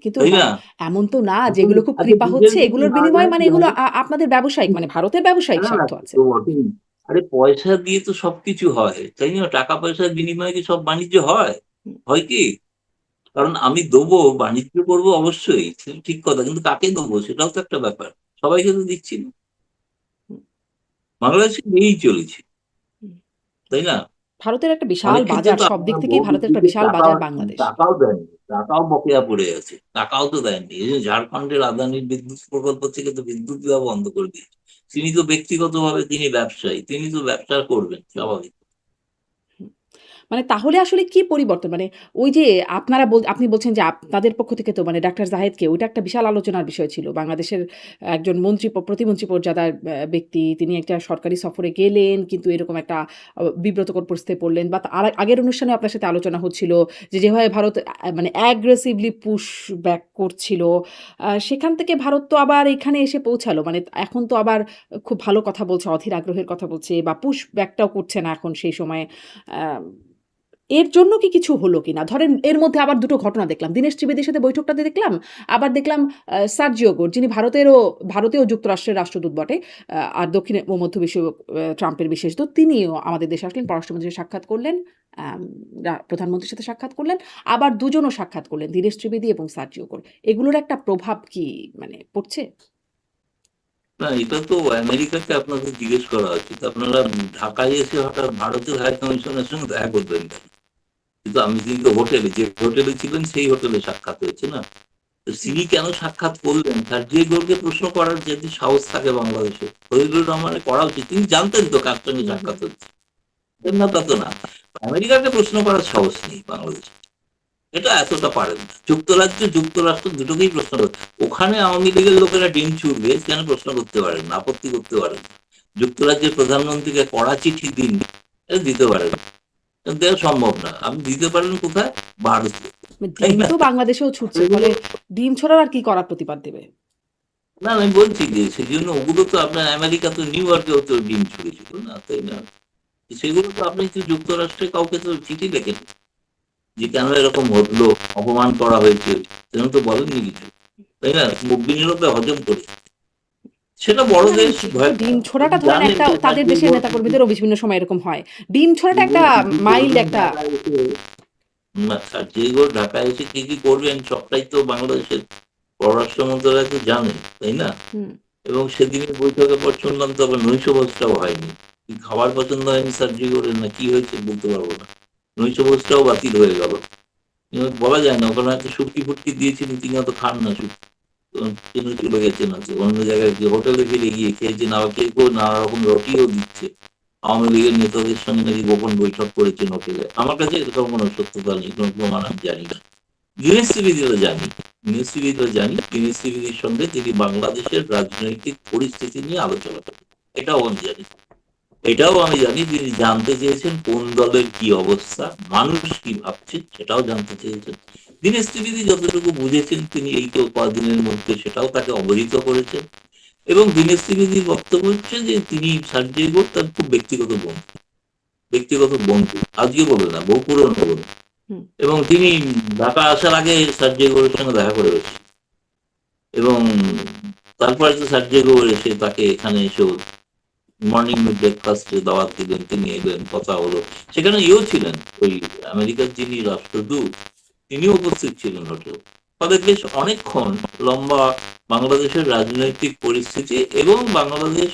কিন্তু তাই না? মানে এমন তো না যে এখন এগুলো খুব আচ্ছা, কৃপা ডিজেল হচ্ছে। যদি এগুলোর না বিনিময়ে দেয় মানে কি এগুলো হবে? আপনাদের ব্যবসায়িক মানে ভারতের ব্যবসায়িক না, না, স্বার্থ সে আছে। তো বটেই। আরে পয়সা দিয়ে তো সবকিছু হয়, তাই না? টাকা পয়সার বিনিময়ে কি সব বাণিজ্য হয়? হুম, হয় কি? কারণ আমি দেবো, বাণিজ্য করবো অবশ্যই, সেটা ঠিক কথা, কিন্তু কাকে দেবো সেটাও তো একটা ব্যাপার। সবাইকে তো দিচ্ছি না। হুম, বাংলাদেশে এই চলেছে, হুম। তাই না? ভারতের একটা বিশাল অনেক ক্ষেত্রে বাজার। তো সব দিক আপনার থেকেই বহু ভারতের একটা বিদ্যুতের বিশাল বাজার বাংলাদেশ। টাকাও দেননি, টাকাও বকেয়া পড়ে আছে, টাকাও তো দেননি। এই যে ঝাড়খণ্ডের আদানির বিদ্যুৎ প্রকল্প থেকে তো বিদ্যুৎ দেওয়া বন্ধ করে দিয়েছে। তিনি তো ব্যক্তিগতভাবে তিনি ব্যবসায়ী, তিনি তো ব্যবসা করবেন স্বাভাবিক। হুম। মানে তাহলে আসলে কি পরিবর্তন? মানে ওই যে আপনি বলছেন যে আপনাদের পক্ষ থেকে তো মানে ডাক্তার জাহেদকে ওইটা একটা বিশাল আলোচনার বিষয় ছিল। বাংলাদেশের একজন প্রতিমন্ত্রী পর্যাদার ব্যক্তি। তিনি একটা সরকারি সফরে গেলেন কিন্তু এরকম একটা বিব্রতকর পরিস্থিতিতে পড়লেন বা আগের অনুষ্ঠানে আপনার সাথে আলোচনা হচ্ছিল যে যেভাবে ভারত মানে অ্যাগ্রেসিভলি পুশ ব্যাক করছিল। সেখান থেকে ভারত তো আবার এখানে এসে পৌঁছালো। মানে এখন তো আবার খুব ভালো কথা বলছে, অধীর আগ্রহের কথা বলছে বা পুশ ব্যাকটাও করছে না এখন সেই সময়ে। আম এর জন্য কি কিছু হলো কিনা? ধরেন এর মধ্যে আবার ২ টো ঘটনা দেখলাম। দীনেশ ত্রিবেদীর সাথে বৈঠকটাতে দেখলাম। আবার দেখলাম সার্জিও গোর যিনি ভারতেও যুক্তরাষ্ট্রের রাষ্ট্রদূত বটে। আর দক্ষিণ ও মধ্য এশীয় ট্রাম্পের বিশেষ দূত। তিনিও আমাদের দেশে আসলেন, পররাষ্ট্রমন্ত্রীর সাথে সাক্ষাৎ করলেন। আম প্রধানমন্ত্রীর সাথে সাক্ষাৎ করলেন। আবার দুজনও সাক্ষাৎ করলেন, দীনেশ ত্রিবেদী এবং সার্জিও গোর। এগুলোর একটা প্রভাব কি মানে পড়ছে? না, এটা তো আমেরিকাকে আপনাদের জিজ্ঞেস করা উচিত। আপনারা ঢাকায় এসে হঠাৎ ভারতের হাই কমিশনের সঙ্গে দেখা করবেন কেন? কিন্তু আমি কিন্তু যে হোটেলে ছিলেন সেই হোটেলে সাক্ষাৎ হয়েছে না। তো হুম, তিনি কেন সাক্ষাৎ করলেন, তার যে গোলকে প্রশ্ন করার যদি সাহস থাকে বাংলাদেশে, ফজলুর রহমানের করা উচিত। তিনি জানতেন তো কার সঙ্গে হুম, হুম, সাক্ষাৎ হচ্ছে। না, তা তো না। আমেরিকাকে প্রশ্ন করার সাহস নেই বাংলাদেশে, এটা এতটা পারেন না। যুক্তরাষ্ট্র দুটোকেই প্রশ্ন করে। ওখানে আওয়ামী লীগের লোকেরা ডিম ছুড়বে, কেন প্রশ্ন করতে পারেন না, আপত্তি করতে পারেন না। যুক্তরাজ্যের প্রধানমন্ত্রীকে কড়া চিঠি দিন, এটা দিতে পারেন, দেওয়া সম্ভব না। আপনি দিতে পারেন কোথায়? ভারতে, তাই ডিম না? তো বাংলাদেশেও ছুটছে। ফলে এগুলো ডিম ছড়ার আর কি করার প্রতিবাদ দেবে? না, আমি বলছি যে সেই জন্য ওগুলো তো আপনার আমেরিকা তো নিউ ইয়র্কেও তো ডিম ছুড়েছিল না, তাই না? সেগুলো তো আপনি তো যুক্তরাষ্ট্রে কাউকে তো চিঠি লেখেন যে কেন এরকম ঘটলো, অপমান করা হয়েছে, সেরকম তো বলেননি কিছু, তাই না? মুখ বিনিরোধে হজম করে, সেটা বড় না, দেশ, যেহেতু ভয় পায় ডিম না। ছোড়াটা তিনি ধরেন জানেন একটা যে তার তাদের যে দেশের গোল নেতাকর্মীদেরও বিভিন্ন সময় এরকম হয়। ডিম ছোড়াটা একটা কি কি মাইল্ড করবেন একটা ঢাকায় এসে, না স্যার, যে গোল ঢাকায় এসে কি কি করবেন সবটাই তো বাংলাদেশের পররাষ্ট্র মন্ত্রণালয় তো জানে, তাই না? হুম, এবং সেদিনের বৈঠকের পর শুনলাম তো আবার নৈশভোজটাও হয়নি। কি খাবার পছন্দ হয়নি সার্জি করে, না কি হয়েছে বলতে পারবো না। নৈশভোজটাও বাতিল হয়ে গেল। বলা যায় না, ওখানে হয়তো শুটকি ফুটকি দিয়েছিলেন, তিনি অত খান না শুটকি। তো তিনি চলে গেছেন, আছে অন্য জায়গায় গিয়ে হোটেলে ফিরে গিয়ে খেয়েছেন, আবার কেউ কেউ নানা রকম রুটিও দিচ্ছে। আওয়ামী লীগের নেতাদের সঙ্গে নাকি গোপন বৈঠক করেছেন হোটেলে। আমার কাছে এরকম কোনো সত্যতা নেই, কোনো প্রমাণ আমি জানি না। দীনেশ ত্রিবেদীও জানি, দীনেশ ত্রিবেদীও জানি, দীনেশ ত্রিবেদীর সঙ্গে তিনি বাংলাদেশের রাজনৈতিক পরিস্থিতি নিয়ে আলোচনা করেন, এটাও আমি জানি। এটাও আমি জানি তিনি জানতে চেয়েছেন কোন দলের কি অবস্থা, মানুষ কি ভাবছে সেটাও জানতে চেয়েছেন। দীনেশ ত্রিবেদী যতটুকু বুঝেছেন তিনি এই তো কদিনের মধ্যে সেটাও তাকে অবহিত করেছেন। এবং দীনেশ ত্রিবেদীর বক্তব্য হচ্ছে যে তিনি সার্জেই বোস তার খুব ব্যক্তিগত বন্ধু, আজকে বলে না, বহু পুরনো বন্ধু। হুম। এবং তিনি ঢাকা আসার আগে সার্জেই গোরের সঙ্গে দেখা করে এসেছেন। এবং তারপরে তো সার্জেই গোর এসে তাকে এখানে এসেও মর্নিং ব্রেকফাস্টে দাওয়াত দিলেন, তিনি এলেন, কথা হলো। সেখানে ইয়েও ছিলেন, ওই আমেরিকার যিনি রাষ্ট্রদূত তিনিও উপস্থিত ছিলেন হোটেল। ফলে বেশ অনেকক্ষণ লম্বা বাংলাদেশের রাজনৈতিক পরিস্থিতি এবং বাংলাদেশ,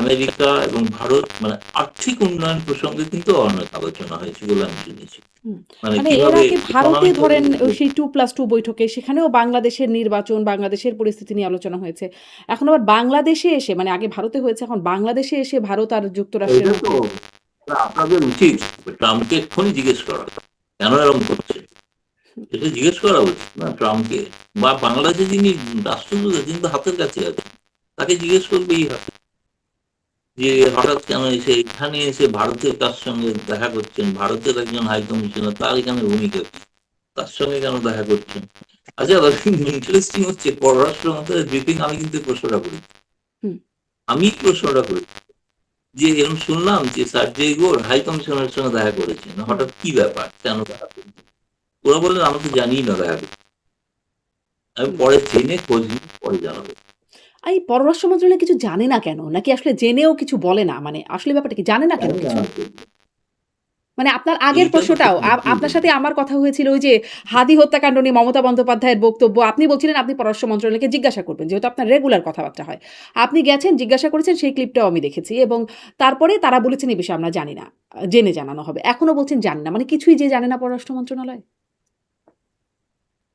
আমেরিকা এবং ভারত মানে আর্থিক উন্নয়ন প্রসঙ্গে কিন্তু অনেক আলোচনা হয়েছে বলে আমি শুনেছি। হুম। মানে মানে এর কিভাবে আগে ভারতে ইকোনমিক্যাল, ধরেন সেই 2+2 বৈঠকে সেখানেও বাংলাদেশের নির্বাচন, বাংলাদেশের পরিস্থিতি নিয়ে আলোচনা হয়েছে। এখন আবার বাংলাদেশে এসে মানে আগে ভারতে হয়েছে, এখন বাংলাদেশে এসে ভারত আর যুক্তরাষ্ট্রের এটা তো মধ্যে আপনাদের উচিত ট্রাম্পকে এক্ষুনি জিজ্ঞেস করা কেন এরকম করছে। এটা জিজ্ঞেস করা উচিত না ট্রাম্পকে, বা বাংলাদেশে যিনি রাষ্ট্রদূত তিনি তো হাতের কাছে আছেন, তাকে জিজ্ঞেস করবেই হয় যে হঠাৎ কেন এসে এখানে এসে ভারতের কার সঙ্গে দেখা করছেন, ভারতের একজন হাই কমিশনার, তার এখানে ভূমিকা কি, তার সঙ্গে কেন দেখা করছেন। আচ্ছা, ইন্টারেস্টিং হচ্ছে পররাষ্ট্র মন্ত্রণালয়ের ব্রিফিং আমি কিন্তু প্রশ্নটা করি, হুম। আমি প্রশ্নটা করি যে এরকম শুনলাম যে সার্জেই গোর হাই কমিশনারের সঙ্গে দেখা করেছেন, হুম। হঠাৎ কি ব্যাপার, কেন দেখা করেছেন। ওরা বললেন আমরা তো জানিই না দেখা করছি। আমি হুম। পরে জেনে খোঁজ নিয়ে পরে জানাবো। এই পররাষ্ট্র মন্ত্রণালয় কিছু জানে না কেন? নাকি আসলে জেনেও কিছু বলে না? মানে আসলে ব্যাপারটা কি? জানে না কেন জানি না কিছু? আসলে। মানে আপনার আগের এইটা তো প্রশ্নটাও ঠিক বুঝতেই আপনার পারি। সাথে আমার কথা হয়েছিল ওই যে হাদি হত্যাকাণ্ড নিয়ে মমতা বন্দ্যোপাধ্যায়ের বক্তব্য। আপনি বলছিলেন আপনি পররাষ্ট্র মন্ত্রণালয়কে জিজ্ঞাসা করবেন। যেহেতু আপনার রেগুলার কথাবার্তা হয়। আপনি গেছেন, জিজ্ঞাসা করেছেন, সেই ক্লিপটাও আমি দেখেছি এবং তারপরে তারা বলেছেন এই বিষয়ে আমরা জানি না। জেনে জানানো হবে। এখনো বলছেন জানি না। মানে কিছুই যে জানে না পররাষ্ট্র মন্ত্রণালয়?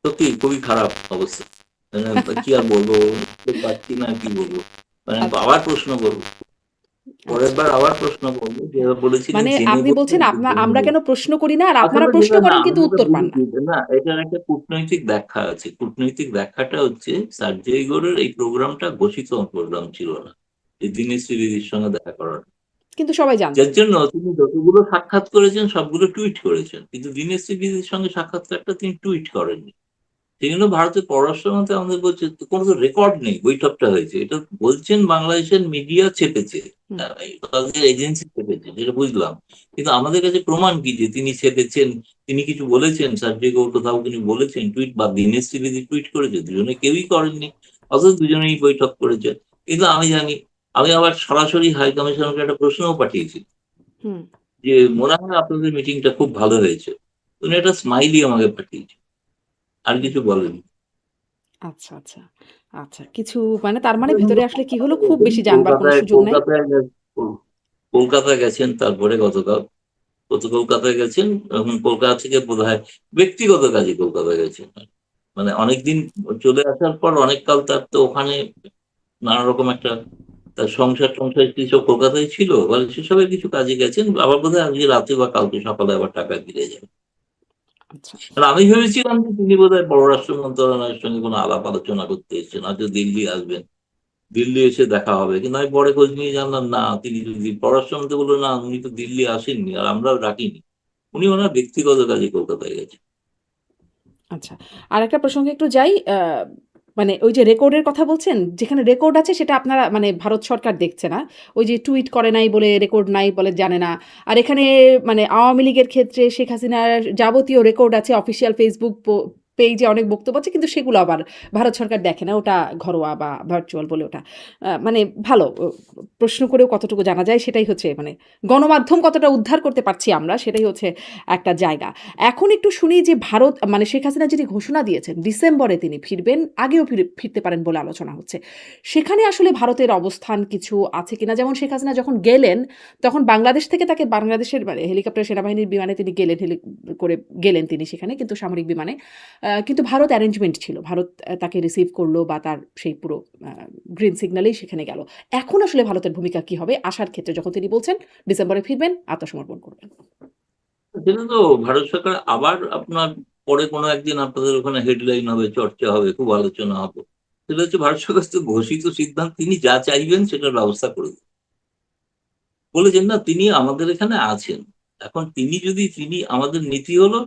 সত্যি খুবই খারাপ অবস্থা। কি আর বলবো, বুঝতে পারছি না কি বলবো। মানে আচ্ছা, আবার প্রশ্ন করবো, পরের আচ্ছা। বার আবার প্রশ্ন করবো যে হ্যাঁ। বলেছিলেন মানে জেনে আপনি বলবেন বলছেন কি জেনে আমরা কেন বলবেন। প্রশ্ন করি না আর আপনারা আসলে প্রশ্ন যেটা না করেন আমি কিন্তু যেটা উত্তর পান না। বুঝেছি না, এটার একটা কূটনৈতিক ব্যাখ্যা আছে। কূটনৈতিক ব্যাখ্যাটা হচ্ছে সার্জেই গোরের এই প্রোগ্রামটা ঘোষিত প্রোগ্রাম ছিল না, এই দীনেশ ত্রিবেদীর সঙ্গে দেখা করার। কিন্তু সবাই যার জানতেন। জন্য তিনি যতগুলো সাক্ষাৎ করেছেন সবগুলো টুইট করেছেন, কিন্তু দীনেশ ত্রিবেদীর সঙ্গে সাক্ষাৎকারটা তিনি টুইট করেননি। সেজন্য ভারতের পররাষ্ট্র মন্ত্রী আমাদের বলছে কোনো তো রেকর্ড নেই বৈঠকটা হয়েছে, এটা বলছেন বাংলাদেশের মিডিয়া চেপেছে, হুম। তাদের এজেন্সি চেপেছে, যেটা বুঝলাম। কিন্তু আমাদের কাছে প্রমাণ কি যে তিনি চেপেছেন, তিনি কিছু বলেছেন, সার্জেই গৌর কোথাও তিনি বলেছেন টুইট, বা দীনেশ ত্রিবেদী টুইট করেছে, দুজনে কেউই করেননি। অথচ দুজনেই বৈঠক করেছে। কিন্তু আমি জানি, আমি আবার সরাসরি হাই কমিশনারকে একটা প্রশ্নও পাঠিয়েছি হুম। যে মনে হয় আপনাদের মিটিংটা খুব ভালো হয়েছে, উনি একটা স্মাইলি আমাকে পাঠিয়েছে, আর হুম। কিছু বলেন। আচ্ছা, আচ্ছা। আচ্ছা। কিছু মানে তার মানে ভিতরে আসলে কি হলো খুব বেশি জানবার কোনো কলকাতায় সুযোগ নাই। কলকাতায় কলকাতায় গেছেন, তারপরে গতকাল কলকাতায় গেছেন। এখন কলকাতা থেকে বোধহয় ব্যক্তিগত কাজে কলকাতায় গেছেন। মানে অনেকদিন চলে আসার পর অনেক কাল তার তো ওখানে নানা রকম একটা তার সংসার কি সব কলকাতায় ছিল, বলে সেসবের কিছু কাজে গেছেন, আবার বোধহয় আজকে রাতে বা কালকে সকালে আবার ঢাকা ফিরে যাবেন। আচ্ছা। আর আমি ভেবেছিলাম যে তিনি বোধহয় পররাষ্ট্র মন্ত্রণালয়ের সঙ্গে কোনো আলাপ আলোচনা করতে এসেছেন, হয়তো দিল্লি আসবেন, দিল্লি এসে দেখা হবে। কিন্তু আমি পরে খোঁজ নিয়ে জানলাম না, তিনি যদি পররাষ্ট্রমন্ত্রী বললো না উনি তো দিল্লি আসেননি আর আমরাও ডাকিনি, উনি ওনার ব্যক্তিগত কাজে কলকাতায় গেছেন। আচ্ছা। আরেকটা প্রসঙ্গে একটু যাই। মানে ওই যে রেকর্ডের কথা বলছেন, যেখানে রেকর্ড আছে সেটা আপনারা মানে ভারত সরকার দেখছে না। ওই যে টুইট করে নাই বলে রেকর্ড নাই বলে জানে না। আর এখানে মানে আওয়ামী লীগের ক্ষেত্রে শেখ হাসিনার যাবতীয় রেকর্ড আছে অফিসিয়াল ফেসবুক পেইজে অনেক বক্তব্য আছে কিন্তু সেগুলো আবার ভারত সরকার দেখে না। ওটা ঘরোয়া বা ভার্চুয়াল বলে ওটা। মানে ভালো প্রশ্ন করেও কতটুকু জানা যায় সেটাই হচ্ছে মানে গণমাধ্যম কতটা উদ্ধার করতে পারছি আমরা সেটাই হচ্ছে একটা জায়গা। এখন একটু শুনি যে ভারত মানে শেখ হাসিনা যিনি ঘোষণা দিয়েছেন ডিসেম্বরে তিনি ফিরবেন, আগেও ফিরতে পারেন বলে আলোচনা হচ্ছে। সেখানে আসলে ভারতের অবস্থান কিছু আছে কিনা? যেমন শেখ হাসিনা যখন গেলেন, তখন বাংলাদেশ থেকে তাকে বাংলাদেশের মানে হেলিকপ্টার সেনাবাহিনীর বিমানে তিনি গেলেন, করে গেলেন তিনি সেখানে কিন্তু সামরিক বিমানে। কিন্তু ভারত অ্যারেঞ্জমেন্ট ছিল। ভারত তাকে রিসিভ করলো বা তার সেই পুরো গ্রিন সিগন্যালেই সেখানে গেল। এখন আসলে ভারতের ভূমিকা কি হবে আসার ক্ষেত্রে যখন তিনি বলছেন ডিসেম্বরে ফিরবেন, আত্মসমর্পণ করবেন? সেটা তো ভারত সরকার আবার আপনার পরে কোনো একদিন আপনাদের ওখানে হেডলাইন হবে, চর্চা হবে, খুব আলোচনা হবে। সেটা হচ্ছে ভারত সরকার তো ঘোষিত সিদ্ধান্ত, তিনি যা চাইবেন সেটার ব্যবস্থা করে দেবেন। বলেছেন না তিনি আমাদের এখানে আছেন। এখন তিনি আমাদের নীতি হলো,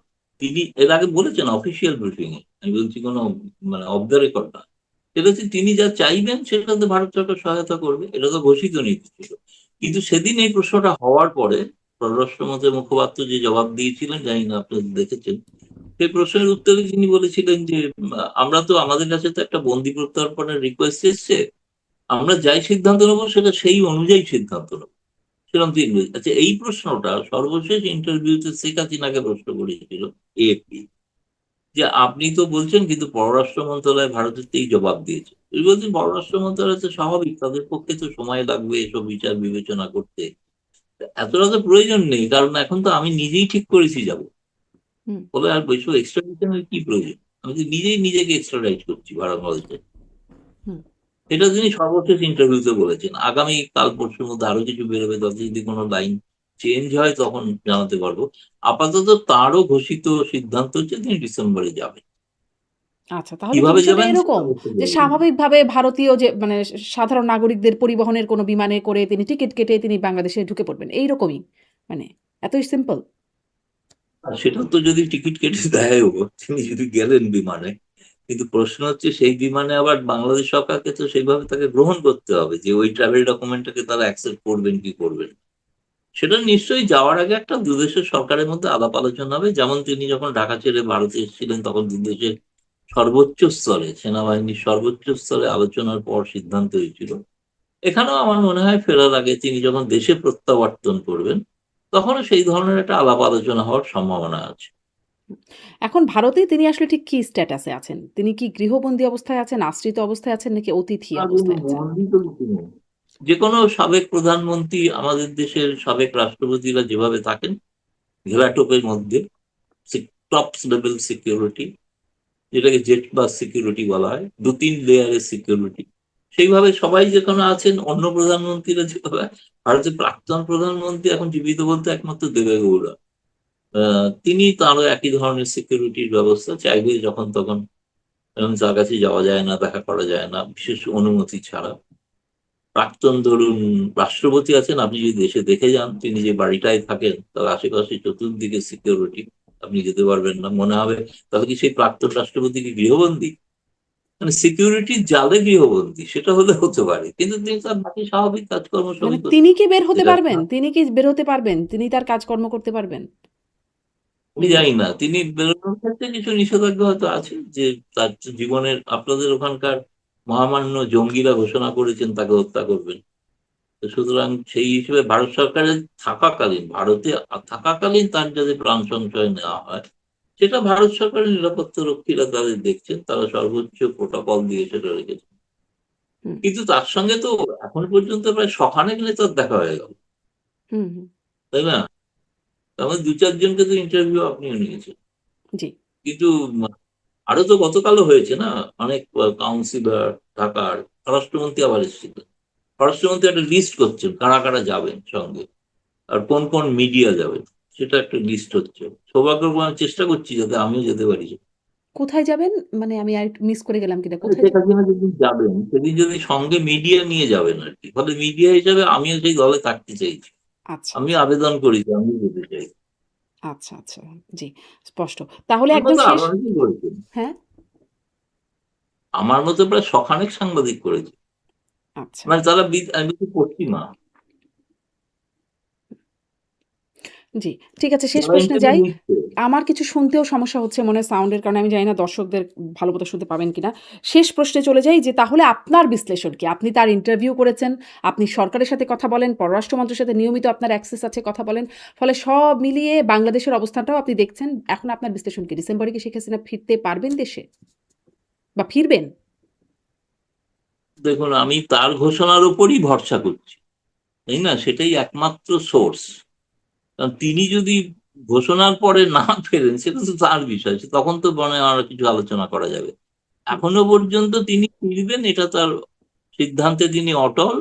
তিনি এর আগে বলেছেন অফিসিয়াল ব্রিফিং এ, আমি বলছি কোনো মানে অফ দ্য রেকর্ড না, সেটা হচ্ছে তিনি যা চাইবেন সেটাতে ভারত সরকার সহায়তা করবে, এটা তো ঘোষিত নীতি ছিল। কিন্তু সেদিন এই প্রশ্নটা হওয়ার পরে পররাষ্ট্রমন্ত্রীর মুখপাত্র যে জবাব দিয়েছিলেন, জানি না আপনি দেখেছেন, সেই প্রশ্নের উত্তরে তিনি বলেছিলেন যে আমরা তো, আমাদের কাছে তো একটা বন্দি প্রত্যর্পণের রিকোয়েস্ট এসছে, আমরা যাই সিদ্ধান্ত নেবো সেটা সেই অনুযায়ী সিদ্ধান্ত নেবো, সেরকম তিনি বলেছেন। আচ্ছা, এই প্রশ্নটা সর্বশেষ ইন্টারভিউতে শেখ হাসিনাকে প্রশ্ন করেছিল এএপি, যে আপনি তো বলছেন কিন্তু পররাষ্ট্র মন্ত্রণালয় ভারতের এই জবাব দিয়েছে। তিনি বলছেন পররাষ্ট্র মন্ত্রণালয় তো স্বাভাবিক, তাদের পক্ষে তো সময় লাগবে এসব বিচার বিবেচনা করতে, এতটা তো প্রয়োজন নেই, কারণ এখন তো আমি নিজেই ঠিক করেছি যাব। হুম। বলে আর বৈশ্ব এক্সট্রাডিশনের কি প্রয়োজন, আমি তো নিজেই নিজেকে এক্সট্রাডাইট করছি ভারতবর্ষে। হুম। এটা তিনি সর্বশেষ ইন্টারভিউতে বলেছেন। আগামী কাল পরশুর মধ্যে আরো কিছু বেরোবে, তাতে যদি কোনো লাইন চেঞ্জ হয় তখন জানাতে পারবো। আপাতত তারও ঘোষিত সিদ্ধান্ত হচ্ছে তিনি ডিসেম্বরে যাবেন। আচ্ছা, তাহলে কি কিভাবে বিষয়টা যাবেন সেটা এরকম অবশ্য যে বলবেন না। স্বাভাবিকভাবে ভারতীয় যে মানে সাধারণ নাগরিকদের পরিবহনের কোনো বিমানে করে তিনি টিকিট কেটে তিনি বাংলাদেশে ঢুকে পড়বেন। এইরকমই? মানে এতই সিম্পল? আর সেটা তো যদি টিকিট কেটে দেয়ও, তিনি যদি গেলেন বিমানে, কিন্তু প্রশ্ন হচ্ছে সেই বিমানে আবার বাংলাদেশ সরকারকে তো সেইভাবে তাকে গ্রহণ করতে হবে যে ওই ট্রাভেল ডকুমেন্টটাকে তারা অ্যাকসেপ্ট করবেন কি করবেন না। সেটা নিশ্চয়ই যাওয়ার আগে একটা দুদেশের সরকারের মধ্যে আলাপ আলোচনা হবে, যেমন তিনি যখন ঢাকা ছেড়ে ভারতে এসেছিলেন তখন দুদেশের সর্বোচ্চ স্তরে, সেনাবাহিনীর সর্বোচ্চ স্তরে আলোচনার পর সিদ্ধান্ত হয়েছিল। এখানেও আমার মনে হয় ফেরার আগে তিনি যখন দেশে প্রত্যাবর্তন করবেন তখনও সেই ধরনের একটা আলাপ আলোচনা হওয়ার সম্ভাবনা আছে। এখন ভারতে তিনি আসলে ঠিক কি স্ট্যাটাসে আছেন? তিনি কি গৃহবন্দী অবস্থায় আছেন, আশ্রিত অবস্থায় আছেন নাকি অতিথি আর অবস্থায় আছেন? বন্দী তো কিছু নেই। যে কোনো সাবেক প্রধানমন্ত্রী, আমাদের দেশের সাবেক রাষ্ট্রপতিরা যেভাবে থাকেন ঘেরাটোপের মধ্যে, টপ লেভেল সিকিউরিটি, যেটাকে জেট বাস সিকিউরিটি বলা হয়, ২-৩ লেয়ারের সিকিউরিটি, সেইভাবে সবাই যেখানে আছেন। অন্য প্রধানমন্ত্রীরা যেভাবে, ভারতের প্রাক্তন প্রধানমন্ত্রী এখন জীবিত বলতে একমাত্র দেবেগৌড়া, তিনি তারও একই ধরনের সিকিউরিটির ব্যবস্থা, চাইলে যখন তখন এবং যার কাছে যাওয়া যায় না, দেখা করা যায় না বিশেষ অনুমতি ছাড়া। প্রাক্তন ধরুন রাষ্ট্রপতি আছেন, আপনি যদি দেশে দেখে যান তিনি যে বাড়িটায় থাকেন তার আশেপাশে চতুর্দিকে সিকিউরিটি, আপনি যেতে পারবেন না, মনে হবে তাহলে কি সেই প্রাক্তন রাষ্ট্রপতি কি গৃহবন্দী, মানে সিকিউরিটির জালে গৃহবন্দী, সেটা হলে হতে পারে, কিন্তু তিনি তার বাকি স্বাভাবিক কাজকর্ম মানে সবই করছেন। তিনি কি বের হতে যেটা পারবেন? তিনি কি বের হতে পারবেন? তিনি তার কাজকর্ম করতে পারবেন? আমি মানে জানি না, তিনি বেরোনোর ক্ষেত্রে কিছু নিষেধাজ্ঞা হয়তো আছে, যে তার জীবনের, আপনাদের ওখানকার মহামান্য জঙ্গিরা ঘোষণা করেছেন তাকে হত্যা করবেন, তো সুতরাং সেই হিসেবে ভারত সরকারের থাকাকালীন, ভারতে থাকাকালীন তার যাতে প্রাণ সংশয় নেওয়া হয় সেটা ভারত সরকারের নিরাপত্তা রক্ষীরা তাদের দেখছেন, তারা সর্বোচ্চ প্রোটোকল দিয়ে সেটা রেখেছেন। হুম, কিন্তু তার সঙ্গে তো এখন পর্যন্ত প্রায় শখানেক নেতার দেখা হয়ে গেল, হুম, হুম। তাই না? তার মধ্যে ২-৪ জনকে তো ইন্টারভিউ আপনিও নিয়েছেন। জি। কিন্তু আরো তো গতকালও হয়েছে না, অনেক কাউন্সিলর, ঢাকার স্বরাষ্ট্রমন্ত্রী আবার এসেছিল, স্বরাষ্ট্রমন্ত্রী একটা লিস্ট করছেন কারা কারা যাবেন সঙ্গে, আর কোন কোন মিডিয়া যাবে, সেটা একটা লিস্ট হচ্ছে। সৌভাগ্যক্রমে আমি চেষ্টা করছি যাতে আমিও যেতে পারি। কোথায় যাবেন? মানে আমি আরেকটু মিস করে গেলাম কিনা। মানে কোথায় শেখ হাসিনা যেদিন যাবেন সেদিন যদি সঙ্গে মিডিয়া নিয়ে যাবেন আর কি, ফলে মিডিয়া হিসাবে আমিও সেই দলে থাকতে চাইছি, আচ্ছা, আমি আচ্ছা। আবেদন করেছি, আমিও যেতে চাই। আচ্ছা, আচ্ছা। জি, স্পষ্ট। তাহলে আমার একদম মতো শেষ। আরো অনেকেই করেছেন, হ্যাঁ? আমার মতো প্রায় শখানেক সাংবাদিক করেছে, আচ্ছা। মানে তারা আমি বলছি পশ্চিমা, জি, ঠিক আছে, শেষ যারা প্রশ্নে ইন্টারভিউ যাই। নিচ্ছে। আমার কিছু শুনতেও সমস্যা হচ্ছে মনে হয় সাউন্ডের কারণে। আমি জানি না দর্শকদের ভালোমতো শুনতে পাবেন কিনা। শেষ প্রশ্নে চলে যাই যে তাহলে আপনার বিশ্লেষণ কি? আপনি তার ইন্টারভিউ করেছেন, আপনি সরকারের সাথে কথা বলেন, পররাষ্ট্র মন্ত্রীর সাথে নিয়মিত আপনার অ্যাক্সেস আছে, কথা বলেন। ফলে সব মিলিয়ে বাংলাদেশের অবস্থানটাও আপনি দেখছেন। এখন আপনার বিশ্লেষণ কি? ডিসেম্বরে কি শেখ হাসিনা ফিরতে পারবেন দেশে? বা ফিরবেন? দেখুন, আমি তার ঘোষণার উপরই ভরসা করছি, তাই না? সেটাই একমাত্র সোর্স। কারণ তিনি যদি ঘোষণার পরে না ফেরেন সেটা তো তার বিষয়, তখন তো মনে হয় আরো কিছু আলোচনা করা যাবে। এখনো পর্যন্ত তিনি ফিরবেন এটা তার সিদ্ধান্তে তিনি অটল।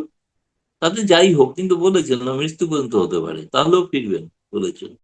তাতে যাই হোক, কিন্তু বলেছেন না মৃত্যু পর্যন্ত হতে পারে, তাহলেও ফিরবেন বলেছেন।